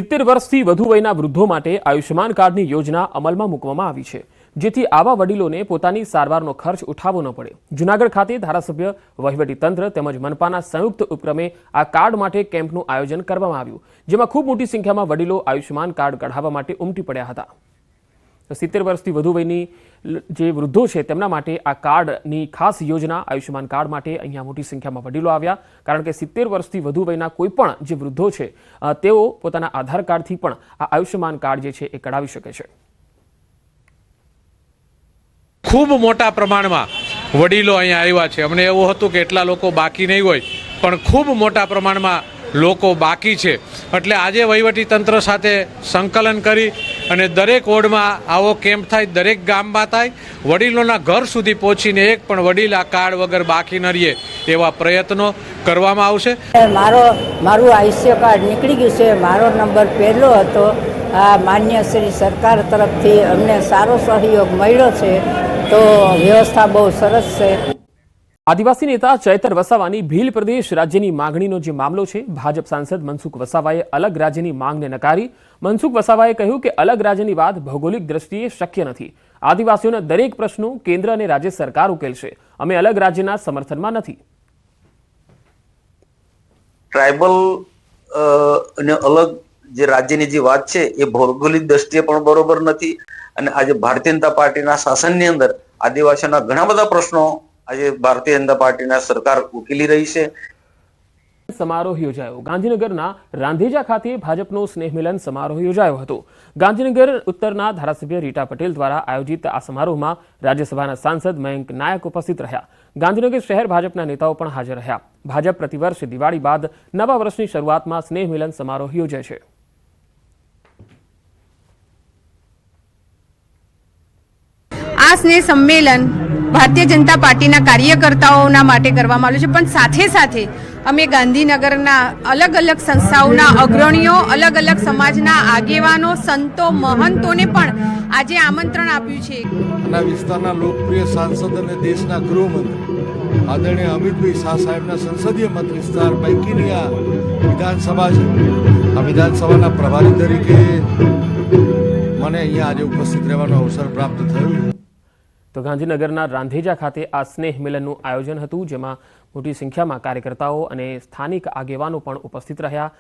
70 વર્ષથી વધુ વયના વૃદ્ધો માટે આયુષ્યમાન કાર્ડની યોજના અમલમાં મૂકવામાં આવી છે, જેથી આવા વડીલોને પોતાની સારવારનો ખર્ચ ઉઠાવવો ન પડે। જૂનાગઢ ખાતે ધારાસભ્ય, વહીવટીતંત્ર તેમજ મનપાના સંયુક્ત ઉપક્રમે આ કાર્ડ માટે કેમ્પનું આયોજન કરવામાં આવ્યું, જેમાં ખૂબ મોટી સંખ્યામાં વડીલો આયુષ્યમાન કાર્ડ કઢાવવા માટે ઉમટી પડ્યા હતા। 70 વર્ષથી વધુ વયની જે વૃદ્ધો છે તેમના માટે આ કાર્ડની ખાસ યોજના આયુષ્યમાન કાર્ડ માટે અહીંયા મોટી સંખ્યામાં વડીલો આવ્યા, કારણ કે 70 વર્ષથી વધુ વયના કોઈ પણ જે વૃદ્ધો છે તેઓ પોતાના આધાર કાર્ડથી પણ આ આયુષ્યમાન કાર્ડ જે છે એ કઢાવી શકે છે। ખૂબ મોટા પ્રમાણમાં વડીલો અહીંયા આવ્યા છે। અમને એવું હતું કે એટલા લોકો બાકી નહીં હોય, પણ ખૂબ મોટા પ્રમાણમાં લોકો બાકી છે। એટલે આજે વહીવટીતંત્ર સાથે સંકલન કરી અને દરેક વોર્ડમાં આવો કેમ્પ થાય, દરેક ગામમાં થાય, વડીલોના ઘર સુધી પહોંચીને એક પણ વડીલ આ કાર્ડ વગર બાકી ન રહે એવા પ્રયત્નો કરવામાં આવશે। મારું આયુષ્ય કાર્ડ નીકળી ગયું છે। મારો નંબર પહેલો હતો। આ માન્ય શ્રી સરકાર તરફથી અમને સારો સહયોગ મળ્યો છે, તો વ્યવસ્થા બહુ સરસ છે। આદિવાસી નેતા ચૈતર વસાવાની ભીલ પ્રદેશ રાજ્યની માંગણીનો જે મામલો છે, ભાજપ સાંસદ મનસુખ વસાવાએ અલગ રાજ્યની માંગને નકારી। મનસુખ વસાવાએ કહ્યું કે અલગ રાજ્યની વાત ભૌગોલિક દ્રષ્ટિએ શક્ય નથી। આદિવાસીઓના દરેક પ્રશ્નો કેન્દ્ર અને રાજ્ય સરકાર ઉકેલશે, અમે અલગ રાજ્યના સમર્થનમાં નથી। ટ્રાઇબલ અને અલગ જે રાજ્યની જે વાત છે એ ભૌગોલિક દ્રષ્ટિએ પણ બરોબર નથી, અને આજે ભારતીય જનતા પાર્ટીના શાસનની અંદર આદિવાસીઓના ઘણા બધા પ્રશ્નો આજે ભારતીય જનતા પાર્ટીના સરકાર ઉકેલી રહી છે। સમારોહ યોજાયો। ગાંધીનગરના રાંધેજા ખાતે ભાજપનો સ્નેહ મિલન સમારોહ યોજાયો હતો। ગાંધીનગર ઉત્તરના ધારાસભ્ય રીટા પટેલ દ્વારા આયોજિત આ સમારોહમાં રાજ્યસભાના સાંસદ મયંક નાયક ઉપસ્થિત રહ્યા। ગાંધીનગર શહેર ભાજપના નેતાઓ પણ હાજર રહ્યા। ભાજપ પ્રતિવર્ષ દિવાળી બાદ નવા વર્ષની શરૂઆતમાં સ્નેહ મિલન સમારોહ યોજે છે। આ સ્નેહ સંમેલન ભારતીય જનતા પાર્ટીના કાર્યકર્તાઓના માટે કરવામાં આવ્યું છે, પણ સાથે સાથે અમે ગાંધીનગરના અલગ અલગ સંસ્થાઓના અગ્રણીઓ, અલગ અલગ સમાજના આગેવાનો, સંતો, મહંતોને પણ આજે આમંત્રણ આપ્યું છે। આ વિસ્તારના લોકપ્રિય સાંસદ અને દેશના ગૃહમંત્રી આદરણીય અમિતભાઈ શાહ સાહેબના સંસદીય મત વિસ્તાર પૈકીની આ વિધાનસભા છે। આ વિધાનસભાના પ્રભારી તરીકે મને અહીંયા આજે ઉપસ્થિત રહેવાનો અવસર પ્રાપ્ત થયો છે। તો ગાંધીનગરના રાંધેજા ખાતે આ સ્નેહ મિલનનું આયોજન હતું, જેમાં મોટી સંખ્યામાં કાર્યકર્તાઓ અને સ્થાનિક આગેવાનો પણ ઉપસ્થિત રહ્યા।